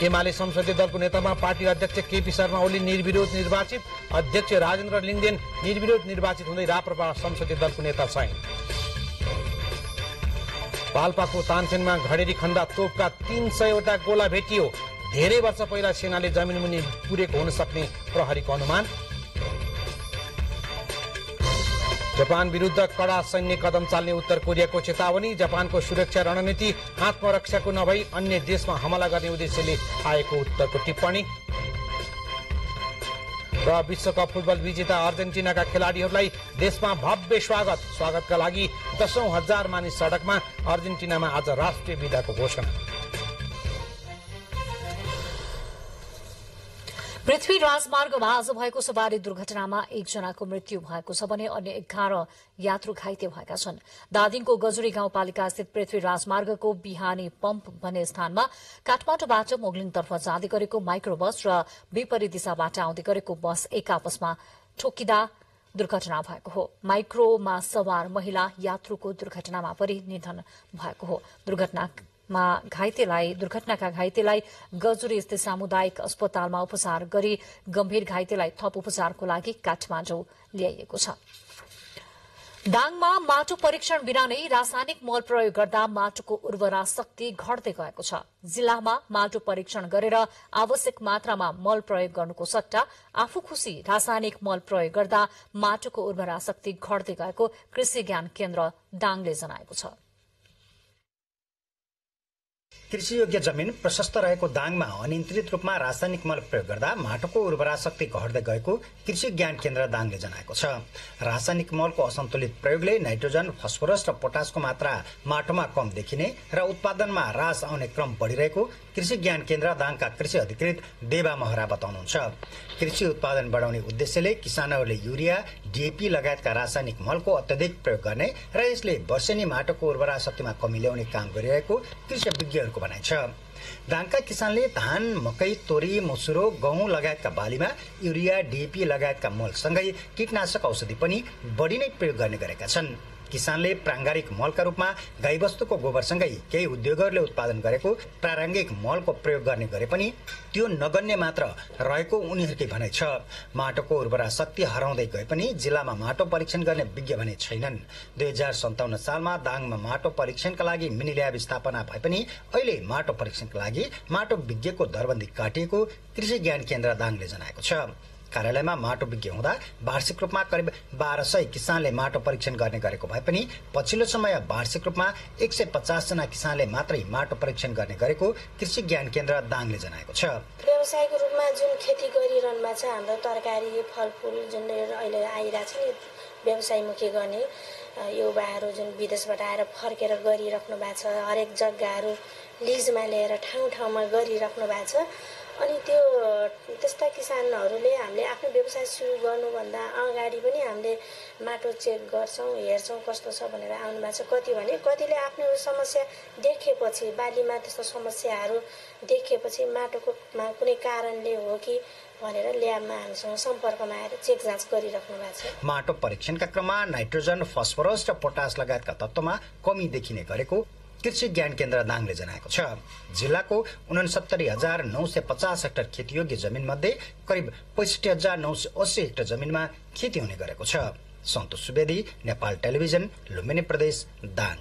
एमाले संसदीय दलको नेतामा पार्टी अध्यक्ष केपी शर्मा ओली निर्विरोध निर्वाचित। अध्यक्ष राजेन्द्र लिङदेन निर्विरोध निर्वाचित हुँदै राप्रपा संसदीय दलको नेता चयन। पाल्पाको तानसेनमा घडेरी खण्डा तोपका 300 वटा गोला भेटियो। धेरै वर्ष पहिला सेनाले जमिन मुनि पुरेको हुन सक्ने प्रहरीको अनुमान। जापान विरुद्ध कड़ा सैन्य कदम चाल्ने उत्तर कोरियाको चेतावनी। जापानको सुरक्षा रणनीति आत्मरक्षाको नभई अन्य देशमा हमला गर्ने उद्देश्यले आएको उत्तरको टिप्पणी। र विश्वकप फुटबल विजेता अर्जेन्टिनाका खेलाडीहरूलाई देशमा भव्य स्वागतका लागि 10,000 मानिस सडकमा। अर्जेन्टिनामा आज राष्ट्रिय विदाको घोषणा।
पृथ्वी राजमार्गमा आज भएको सवारी दुर्घटनामा 1 जनाको मृत्यु भएको छ भने अन्य 11 यात्रु घाइते भएका छन्। दादिङको गजुरी गाउँपालिका स्थित पृथ्वी राजमार्गको बिहानी पम्प भन्ने स्थानमा काठमाडौँबाट मोगलिङतर्फ जाँदै गरेको माइक्रो बस र विपरीत दिशाबाट आउँदै गरेको बस एक आपसमा ठोकिँदा दुर्घटना भएको हो। माइक्रोमा सवार महिला यात्रुको दुर्घटनामा परि निधन भएको हो। दुर्घटनाका घाइतेलाई गजुरी स्थित सामुदायिक अस्पतालमा उपचार गरी गम्भीर घाइतेलाई थप उपचारको लागि काठमाडौँ ल्याइएको छ। दाङमा माटो परीक्षण बिना नै रासायनिक मल प्रयोग गर्दा माटोको उर्वरा शक्ति घट्दै गएको छ। जिल्लामा माटो परीक्षण गरेर आवश्यक मात्रामा मल प्रयोग गर्नुको सट्टा आफू खुशी रासायनिक मल प्रयोग गर्दा माटोको उर्वरा शक्ति घट्दै गएको कृषि ज्ञान केन्द्र दाङले जनाएको छ।
कृषियोग्य जमिन प्रशस्त रहेको दाङमा अनियन्त्रित रूपमा रासायनिक मल प्रयोग गर्दा माटोको उर्वरा शक्ति घट्दै गएको कृषि ज्ञान केन्द्र दाङले जनाएको छ। रासायनिक मलको असन्तुलित प्रयोगले नाइट्रोजन, फस्फोरस र पोटासको मात्रा माटोमा कम देखिने र उत्पादनमा ह्रास आउने क्रम बढ़िरहेको कृषि ज्ञान केन्द्र दाङका कृषि अधिकृत देवा महरा बताउनुहुन्छ। कृषि उत्पादन बढ़ाउने उद्देश्यले किसानहरूले युरिया, डीएपी लगायतका रासायनिक मलको अत्यधिक प्रयोग गर्ने र यसले वर्षेनी माटोको उर्वरा शक्तिमा कमी ल्याउने काम गरिरहेको कृषि विज्ञहरूको भनाइ छ। दाङका किसानले धान, मकै, तोरी, मसुरो, गहुँ लगायतका बालीमा युरिया, डीएपी लगायतका मलसँगै कीटनाशक औषधि पनि बढ़ी नै प्रयोग गर्ने गरेका छन्। किसानले प्राङ्गारिक मलका रूपमा गाईबस्तुको गोबरसँगै केही उद्योगहरूले उत्पादन गरेको प्रारङ्गिक मलको प्रयोग गर्ने गरे पनि त्यो नगण्य मात्र रहेको उनीहरूकै भनाइ छ। माटोको उर्वरा शक्ति हराउँदै गए पनि जिल्लामा माटो परीक्षण गर्ने विज्ञ भने छैनन्। 2057 सालमा दाङमा माटो परीक्षणका लागि मिनी ल्याब स्थापना भए पनि अहिले माटो परीक्षणका लागि माटो विज्ञको दरबन्दी काटिएको कृषि ज्ञान केन्द्र दाङले जनाएको छ। कार्यालयमा माटो विज्ञ हुँदा वार्षिक रूपमा करिब 1200 किसानले माटो परीक्षण गर्ने गरेको भए पनि पछिल्लो समय वार्षिक रूपमा 150 जना किसानले मात्रै माटो परीक्षण गर्ने गरेको कृषि ज्ञान केन्द्र दाङले जनाएको छ।
व्यवसायिक रूपमा जुन खेती गरिरहनुमा छ, हाम्रो तरकारी, फलफूल जुन अहिले आइरहेछ नि व्यवसायमुखी गर्ने युवाहरू जुन विदेशबाट आएर फर्केर गरिराख्नु भएको छ, हरेक जग्गाहरू लिजमा लिएर ठाउँ ठाउँमा गरिराख्नु भएको छ। अनि त्यस्ता किसानहरूले हामीले आफ्नो व्यवसाय सुरु गर्नुभन्दा अगाडि पनि हामीले माटो चेक गर्छौँ, हेर्छौँ कस्तो छ भनेर आउनु भएको छ। कतिले आफ्नो समस्या देखेपछि, बालीमा त्यस्तो समस्याहरू देखेपछि माटोकोमा कुनै कारणले हो कि भनेर ल्याबमा हामीसँग सम्पर्कमा आएर चेक जाँच गरिराख्नु भएको छ।
माटो परीक्षणका क्रममा नाइट्रोजन, फस्फोरस र पोटास लगायतका तत्त्वमा कमी देखिने गरेको कृषि ज्ञान केन्द्र दाङले जनाएको छ। जिल्लाको 69,950 हेक्टर खेतीयोग्य जमिन मध्ये करिब 65,980 हेक्टर जमिनमा खेती हुने गरेको छ। सन्तोष सुवेदी, नेपाल टेलिभिजन, लुम्बिनी प्रदेश, दाङ।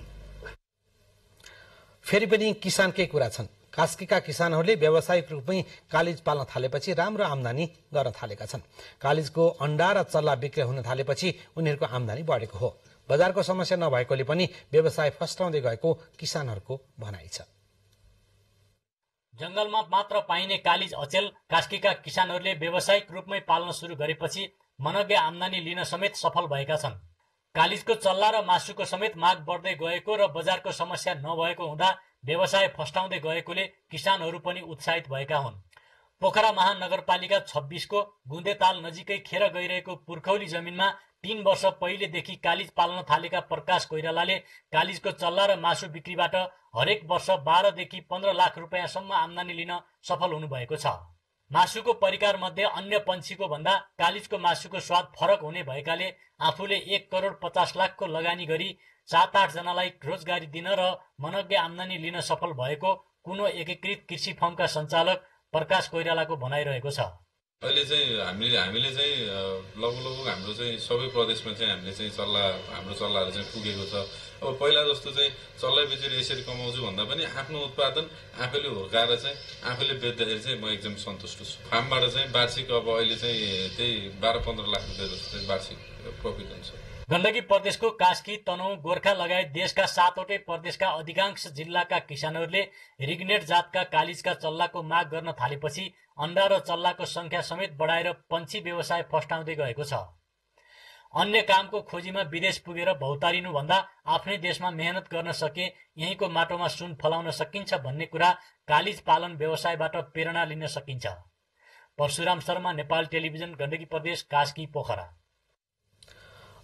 फेरि पनि किसानकै कुरा छन्। कास्कीका किसानहरूले व्यावसायिक रूपमै कालिज पाल्न थालेपछि राम्रो आमदानी गर्न थालेका छन्। कालिजको अण्डा र चल्ला बिक्री हुन थालेपछि उनीहरूको आमदानी बढेको हो। बजारको समस्या नभएकोले पनि व्यवसाय फस्टाउँदै गएको किसानहरूको भनाइ छ।
जंगलमा मात्र पाइने कालिज अचेल कास्कीका किसानहरूले व्यावसायिक रूपमै पाल्न सुरु गरेपछि मनग्गे आमदानी लिन समेत सफल भएका छन्। कालिजको चल्ला र मासुको समेत माग बढ्दै गएको र बजारको समस्या नभएको हुँदा व्यवसाय फस्टाउँदै गएकोले किसानहरू पनि उत्साहित भएका हुन्। पोखरा महानगरपालिका 26 को गुन्देताल नजिकै खेर गइरहेको पुर्खौली जमिनमा 3 वर्ष पहिलेदेखि कालिज पाल्न थालेका प्रकाश कोइरालाले कालिजको चल्ला र मासु बिक्रीबाट हरेक वर्ष 12 देखि 15 लाख रुपैयाँसम्म आमदानी लिन सफल हुनुभएको छ। मासुको परिकार मध्ये अन्य पंक्षीको भन्दा कालिजको मासुको स्वाद फरक हुने भएकाले आफूले 1 करोड 50 लाखको लगानी गरी 7-8 जनालाई रोजगारी दिन र मनग्गे आमदानी लिन सफल भएको कुनो एकीकृत कृषि फर्मका सञ्चालक प्रकाश कोइरालाको भनाइरहेको छ।
अहिले चाहिँ हामीले चाहिँ लगभग हाम्रो चाहिँ सबै प्रदेशमा चाहिँ हामीले चाहिँ हाम्रो चल्लाहरू चाहिँ पुगेको छ। अब पहिला जस्तो चाहिँ चल्ला बेचेर यसरी कमाउँछु भन्दा पनि आफ्नो उत्पादन आफैले हुर्काएर चाहिँ आफैले बेच्दाखेरि चाहिँ म एकदम सन्तुष्ट छु। फार्मबाट चाहिँ वार्षिक अब अहिले चाहिँ त्यही 12-15 लाख रुपियाँ जस्तो चाहिँ वार्षिक प्रफिट हुन्छ।
गण्डकी प्रदेशको कास्की, तनहुँ, गोर्खा लगायत देशका 7वटै प्रदेशका अधिकांश जिल्लाका किसानहरूले रिग्नेट जातका कालिजका चल्लाको माग गर्न थालेपछि अण्डा र चल्लाको संख्या समेत बढाएर पंक्षी व्यवसाय फस्टाउँदै गएको छ। अन्य कामको खोजीमा विदेश पुगेर भौतारिनु भन्दा आफ्नै देशमा मेहनत गर्न सके यहीँको माटोमा सुन फलाउन सकिन्छ भन्ने कुरा कालिज पालन व्यवसायबाट प्रेरणा लिन सकिन्छ। परशुराम शर्मा, नेपाल टेलिभिजन, गण्डकी प्रदेश, कास्की, पोखरा।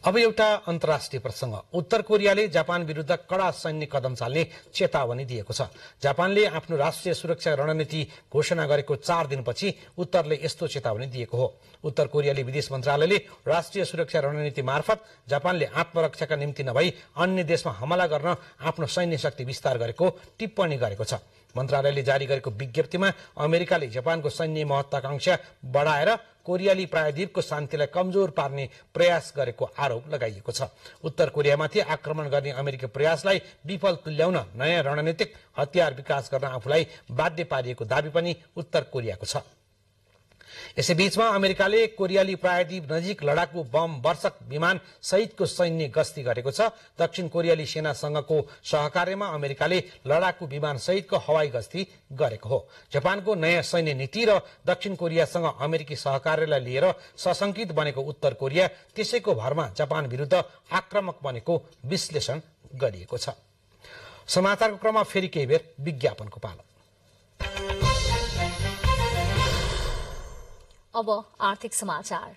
अब एउटा अन्तर्राष्ट्रिय प्रसंग। उत्तर कोरियाले जापान विरुद्ध कड़ा सैन्य कदम चाल्ने चेतावनी दिएको छ। जापानले आफ्नो राष्ट्रिय सुरक्षा रणनीति घोषणा गरेको 4 दिनपछि उत्तरले यस्तो चेतावनी दिएको हो। उत्तर कोरियाली विदेश मन्त्रालयले राष्ट्रिय सुरक्षा रणनीति मार्फत जापानले आत्मरक्षाका निम्ति नभई अन्य देशमा हमला गर्न आफ्नो सैन्य शक्ति विस्तार गरेको टिप्पणी गरेको छ। मन्त्रालयले जारी गरेको विज्ञप्तिमा अमेरिकाले जापानको सैन्य महत्वाकांक्षा बढाएर कोरियाली प्रायद्वीपको शान्तिलाई कमजोर पार्ने प्रयास गरेको आरोप लगाइएको छ। उत्तर कोरियामाथि आक्रमण गर्ने अमेरिकी प्रयासलाई विफल तुल्याउन नयाँ रणनीतिक हतियार विकास गर्न आफूलाई बाध्य पारिएको दाबी पनि उत्तर कोरियाको छ। यसैबीचमा अमेरिकाले कोरियाली प्रायद्वीप नजिक लडाकु बम वर्षक विमान सहितको सैन्य गस्ती गरेको छ। दक्षिण कोरियाली सेनासँगको सहकार्यमा अमेरिकाले लडाकु विमान सहितको हवाई गस्ती गरेको हो। जापानको नयाँ सैन्य नीति र दक्षिण कोरियासँग अमेरिकी सहकार्यलाई लिएर सशंकित बनेको उत्तर कोरिया त्यसैको भरमा जापान विरुद्ध आक्रामक बनेको विश्लेषण गरिएको छ। समाचारको क्रममा फेरि केही बेर विज्ञापनको पालो।
अब आर्थिक समाचार।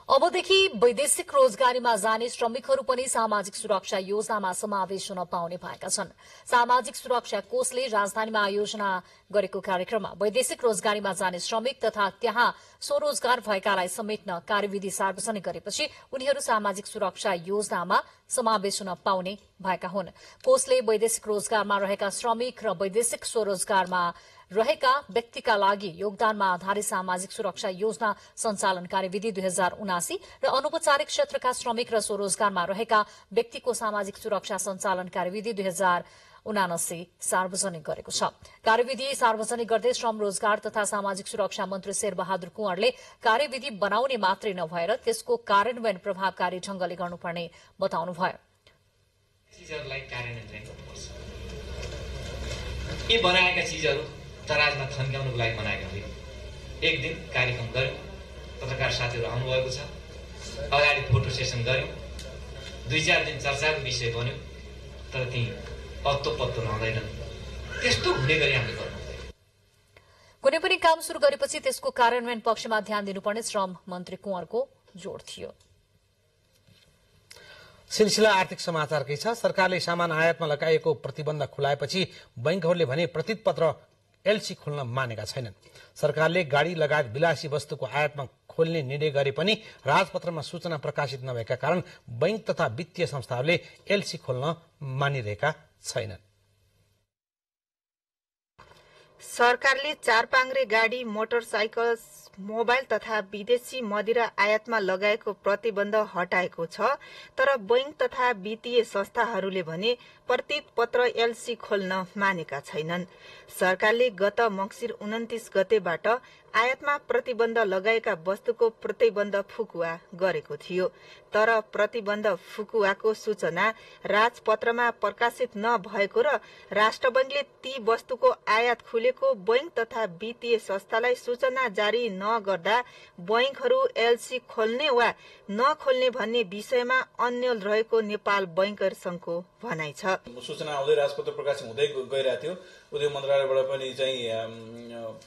अबदेखि वैदेशिक रोजगारीमा जाने श्रमिकहरू पनि सामाजिक सुरक्षा योजनामा समावेश हुन पाउने भएका छन्। सामाजिक सुरक्षा कोषले राजधानीमा आयोजना गरेको कार्यक्रममा वैदेशिक रोजगारीमा जाने श्रमिक तथा त्यहाँ स्वरोजगार भएकालाई समेट्न कार्यविधि सार्वजनिक गरेपछि उनीहरू सामाजिक सुरक्षा योजनामा समावेश हुन पाउने भएका हुन्। कोषले वैदेशिक रोजगारमा रहेका श्रमिक र वैदेशिक स्वरोजगारमा रहेका व्यक्तिका लागि योगदानमा आधारित सामाजिक सुरक्षा योजना सञ्चालन कार्यविधि 2079 र अनौपचारिक क्षेत्रका श्रमिक र स्वरोजगारमा रहेका व्यक्तिको सामाजिक सुरक्षा सञ्चालन कार्यविधि 2079 सार्वजनिक गरेको छ। कार्यविधि सार्वजनिक गर्दै श्रम रोजगार तथा सामाजिक सुरक्षा मन्त्री शेरबहादुर कुँवरले कार्यविधि बनाउने मात्रै नभएर त्यसको कार्यान्वयन प्रभावकारी ढंगले गर्नुपर्ने बताउनुभयो।
यी बनाएका चीजहरू तराजमा थन्क्याउनको लागि बनाएका होइन। एक दिन कार्यक्रम गर्यौं, पत्रकार साथीहरू आउनुभएको छ, अगाडि फोटो सेसन गर्यौं, 2-4 दिन चर्चाको विषय बन्यो, तर ती पत्तो रहँदैनन्। त्यस्तो हुने गरी हामीले गर्नु।
कुनै पनि काम सुरु गरेपछि त्यसको कार्यान्वयन पक्षमा ध्यान दिनुपर्ने श्रम मन्त्री कुँवरको जोड थियो।
सिलसिला आर्थिक समाचारकै छ। सरकारले सामान आयातमा लगाएको प्रतिबन्ध खुलाएपछि बैंकहरूले भने प्रतिपत्र एलसी खोल्न मानेका छैनन्। सरकारले गाडी लगायत विलासी वस्तुको आयातमा खोल्ने निर्णय गरे पनि राजपत्रमा सूचना प्रकाशित नभएका कारण बैंक तथा वित्तीय संस्थाहरूले एलसी खोल्न मानिरहेका छैनन्।
सरकारले चारपाङ्ग्रे गाडी, मोटरसाइकल, मोबाइल तथा विदेशी मदिरा आयातमा लगाएको प्रतिबन्ध हटाएको छ, तर बैंक तथा वित्तीय संस्थाहरूले भने प्रतिपत्र एलसी खोल्न मानेका छैनन्। सरकारले गत मङ्सिर 29 गतेबाट आयातमा प्रतिबन्ध लगाएका वस्तुको प्रतिबन्ध फुकुवा गरेको थियो, तर प्रतिबन्ध फुकुवाको सूचना राजपत्रमा प्रकाशित नभएको र राष्ट्र बैंकले ती वस्तुको आयात खुलेको बैंक तथा वित्तीय संस्थालाई सूचना जारी नगर्दा बैंकहरू एलसी खोल्ने वा नखोल्ने भन्ने विषयमा अन्यल रहेको नेपाल बैंकर संघको भनाइ छ।
सूचना आउँदै राजपत्र प्रकाशन हुँदै गइरहेको थियो। उद्योग मन्त्रालयबाट पनि चाहिँ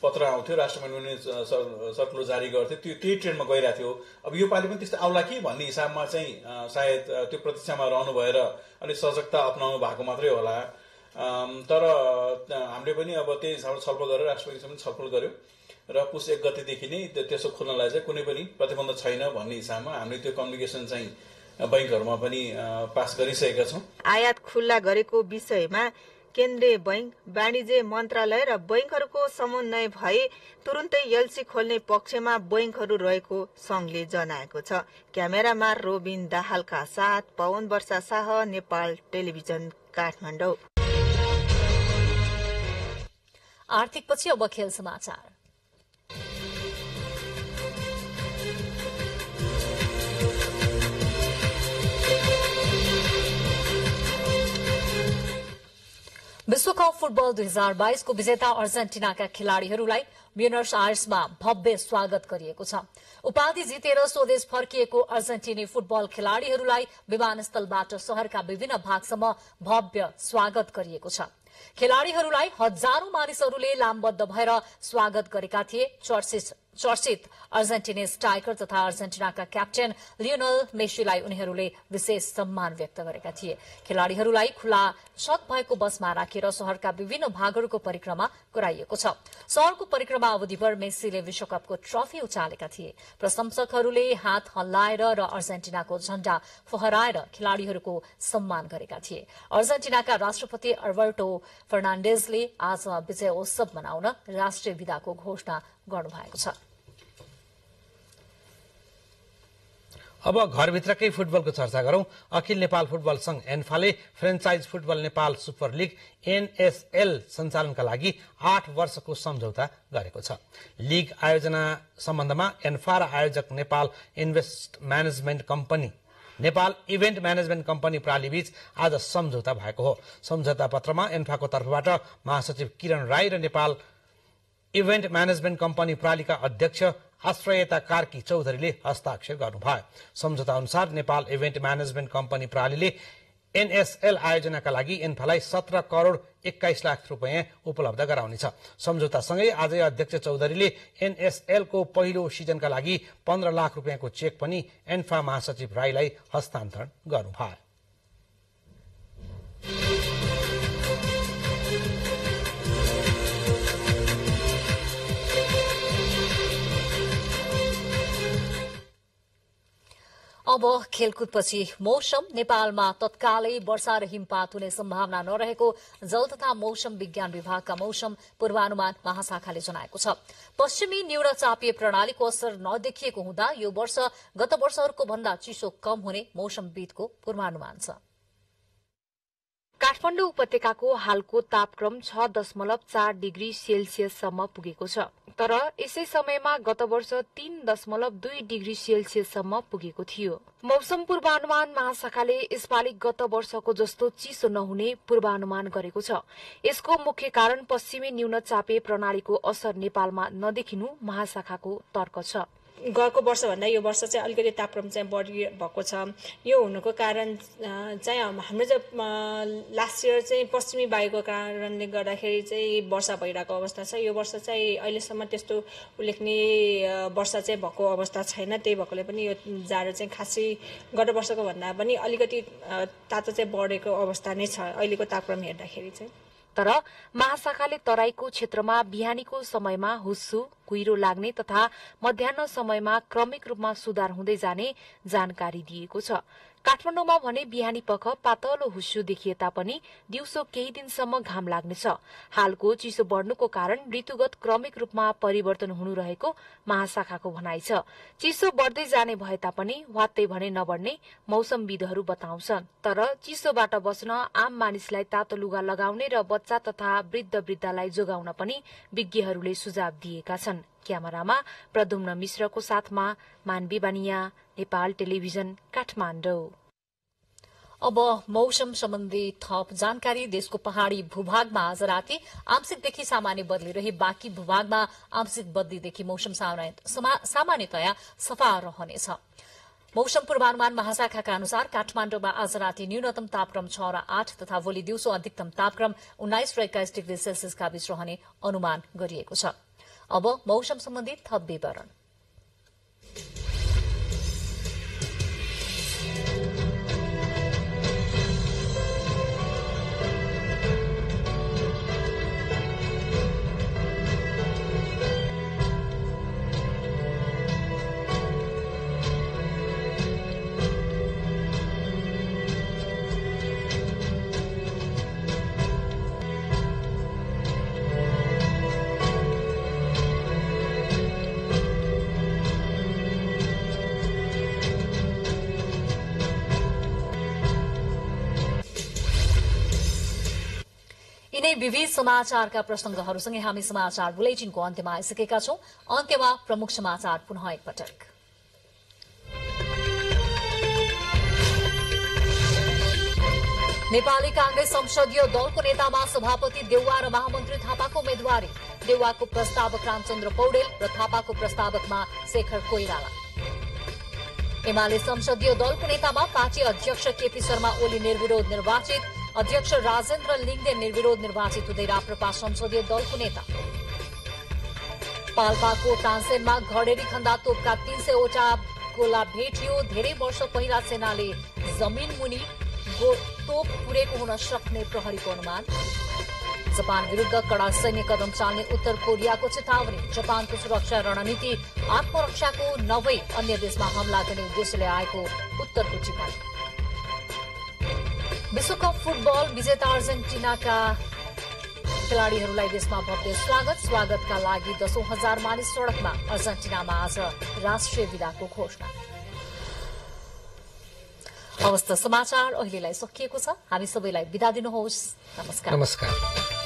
पत्र आउँथ्यो, राष्ट्र बैंकले सर्कुलर जारी गर्थ्यो, त्यही ट्रेन्डमा गइरहेको थियो। अब यो पालि पनि त्यस्तो आउला कि भन्ने हिसाबमा चाहिँ सायद त्यो प्रतीक्षामा रहनु भएर अलिक सजगता अपनाउनु भएको मात्रै होला। तर हामीले पनि अब त्यही हिसाबले छलफल गरेर राष्ट्र बैंकसँग पनि छलफल गर्यो र पुस 1 गतेदेखि नै त्यसो खोल्नलाई चाहिँ कुनै पनि प्रतिबन्ध छैन भन्ने हिसाबमा हामीले त्यो कम्युनिकेसन चाहिँ बैंकहरूमा पनि पास गरिसकेका छौं।
आयात खुल्ला गरेको विषयमा केन्द्रीय बैंक, वाणिज्य मन्त्रालय र बैंकहरूको समन्वय भए तुरुन्तै एलसी खोल्ने पक्षमा बैंकहरू रहेको संघले जनाएको छ। क्यामेरामा रोबिन दाहालका साथ पवन वर्षा शाह, नेपाल टेलिभिजन, काठमाडौँ।
आर्थिक पछि अब खेल समाचार। विश्वकप फुटबल 2022 को विजेता अर्जेन्टिनाका खेलाड़ीहरूलाई ब्युनस आयर्समा भव्य स्वागत गरिएको छ। उपाधि जितेर स्वदेश फर्किएको अर्जेन्टिनी फुटबल खेलाड़ीहरूलाई विमानस्थलबाट शहरका विभिन्न भागसम्म भव्य स्वागत गरिएको छ। खेलाड़ीहरूलाई हजारौं मानिसहरूले लामबद्ध भएर स्वागत गरेका थिए। चर्चित अर्जेन्टिनी स्ट्राइकर तथा अर्जेन्टिनाका क्याप्टेन लियोनल मेसीलाई उनीहरूले विशेष सम्मान व्यक्त गरेका थिए। खेलाड़ीहरूलाई खुला छत भएको बसमा राखेर शहरका विभिन्न भागहरूको परिक्रमा गराइएको छ। शहरको परिक्रमा अवधिभर मेसीले विश्वकपको ट्रफी उचालेका थिए। प्रशंसकहरूले हात हल्लाएर र अर्जेन्टिनाको झण्डा फहराएर खेलाड़ीहरूको सम्मान गरेका थिए। अर्जेन्टिनाका राष्ट्रपति अल्बर्टो फर्नान्डेजले आज विजय उत्सव मनाउन राष्ट्रिय विदाको घोषणा गर्नुभएको छ।
अब घरभित्रकै फुटबलको चर्चा गरौं। अखिल नेपाल फुटबल संघ एन्फाले franchise football Nepal super league NSL सञ्चालनका लागि 8 वर्षको सम्झौता गरेको छ। लीग आयोजना सम्बन्धमा एन्फा र आयोजक Nepal Nepal event management company प्रालीबीच आज सम्झौता भएको हो। सम्झौता पत्रमा एन्फाको तर्फबाट महासचिव किरण राई र नेपाल इभेन्ट म्यानेजमेन्ट कम्पनी प्रालीका अध्यक्ष आश्रयता कार्की चौधरीले हस्ताक्षर गर्नुभयो। सम्झौता अनुसार नेपाल इभेन्ट म्यानेजमेन्ट कम्पनी प्रालीले एनएसएल आयोजनाका लागि एन्फालाई 17 करोड़ 21 लाख रुपियाँ उपलब्ध गराउनेछ। सम्झौतासँगै आजै अध्यक्ष चौधरीले एनएसएल को पहिलो सिजनका लागि 15 लाख रुपियाँको चेक पनि एन्फा महासचिव राईलाई हस्तान्तरण गर्नुभयो।
अब खेलकुदपछि मौसम। नेपालमा तत्कालै वर्षा र हिमपात हुने सम्भावना नरहेको जल तथा मौसम विज्ञान विभागका मौसम पूर्वानुमान महाशाखाले जनाएको छ। पश्चिमी न्यूनचापीय प्रणालीको असर नदेखिएको हुँदा यो वर्ष गत वर्षहरूको भन्दा चिसो कम हुने मौसमविदको पूर्वानुमान छ।
काठमाडौँ उपत्यकाको हालको तापक्रम 6.4 डिग्री सेल्सियससम्म पुगेको छ, तर यसै समयमा गत वर्ष 3.2 डिग्री सेल्सियससम्म पुगेको थियो। मौसम पूर्वानुमान महाशाखाले यसपालि गत वर्षको जस्तो चिसो नहुने पूर्वानुमान गरेको छ। यसको मुख्य कारण पश्चिमी न्यूनचापीय प्रणालीको असर नेपालमा नदेखिनु महाशाखाको तर्क छ।
गएको वर्षभन्दा यो वर्ष चाहिँ अलिकति तापक्रम चाहिँ बढी भएको छ। यो हुनुको कारण चाहिँ हाम्रो चाहिँ लास्ट इयर चाहिँ पश्चिमी वायुको कारणले गर्दाखेरि चाहिँ वर्षा भइरहेको अवस्था छ। यो वर्ष चाहिँ अहिलेसम्म त्यस्तो उल्लेखनीय वर्षा चाहिँ भएको अवस्था छैन। त्यही भएकोले पनि यो जाडो चाहिँ खासै गत वर्षको भन्दा पनि अलिकति तातो चाहिँ बढेको अवस्था नै छ अहिलेको तापक्रम हेर्दाखेरि चाहिँ।
तर महाशाखाले तराईको क्षेत्रमा बिहानीको समयमा हुस्सु कुहिरो लाग्ने तथा मध्याह्न समयमा क्रमिक रूपमा सुधार हुँदै जाने जानकारी दिएको छ। काठमाडौँमा भने बिहानी पख पातलो हुस्सु देखिए तापनि दिउँसो केही दिनसम्म घाम लाग्नेछ। हालको चिसो बढ्नुको कारण ऋतुगत क्रमिक रूपमा परिवर्तन हुनु रहेको महाशाखाको भनाइ छ। चिसो बढ्दै जाने भए तापनि वात्तै भने नबढ्ने मौसमविदहरू बताउँछन्। तर चिसोबाट बच्न आम मानिसलाई तातो लुगा लगाउने र बच्चा तथा वृद्ध वृद्धालाई जोगाउन पनि विज्ञहरूले सुझाव दिएका छन्। क्यामेरामा प्रद्युम्न मिश्रको साथमा मानवी बानिया, नेपाल टेलिभिजन, काठमाडौँ।
अब मौसम सम्बन्धी थप जानकारी। देशको पहाड़ी भूभागमा आज राति आंशिकदेखि सामान्य बदली रही बाँकी भूभागमा आंशिक बदलीदेखि मौसम सामान्यतया सफा रहनेछ। मौसम पूर्वानुमान महाशाखाका अनुसार काठमाडौँमा आज राति न्यूनतम तापक्रम 6 र 8 तथा भोलि दिउँसो अधिकतम तापक्रम 19 र 21 डिग्री सेल्सियसका बीच रहने अनुमान गरिएको छ। अब मौसम सम्बन्धी थप विवरण। यिनै विविध समाचारका प्रसंगहरूसँगै हामी समाचार बुलेटिनको अन्त्यमा आइसकेका छौं। अन्त्यमा प्रमुख समाचार पुनः एकपटक। नेपाली कांग्रेस संसदीय दलको नेतामा सभापति देउवा र महामन्त्री थापाको उम्मेद्वारी। देउवाको प्रस्तावक रामचन्द्र पौडेल र थापाको प्रस्तावकमा शेखर कोइराला। एमाले संसदीय दलको नेतामा पार्टी अध्यक्ष केपी शर्मा ओली निर्विरोध निर्वाचित। अध्यक्ष राजेन्द्र लिङदेन निर्विरोध निर्वाचित हुँदै राप्रपा संसदीय दलको नेता। पाल्पाको तानसेनमा घडेरी खन्दा तोपका 300 वटा गोला भेटियो। धेरै वर्ष पहिला सेनाले जमिन मुनि तोप पुरेको हुन सक्ने प्रहरीको अनुमान। जापान विरूद्ध कड़ा सैन्य कदम चाल्ने उत्तर कोरियाको चेतावनी। जापानको सुरक्षा रणनीति आत्मरक्षाको नभई अन्य देशमा हमला गर्ने उद्देश्यले आएको उत्तरको टिप्पणी। विश्वकप फुटबल विजेता अर्जेन्टिनाका खेलाड़ीहरूलाई देशमा भव्य स्वागतका लागि 10,000 मानिस सड़कमा। अर्जेन्टिनामा आज राष्ट्रिय विदाको घोषणा। हवस् त समाचार अहिलेलाई सकिएको छ। हामी सबैलाई बिदा दिनुहोस्। नमस्कार।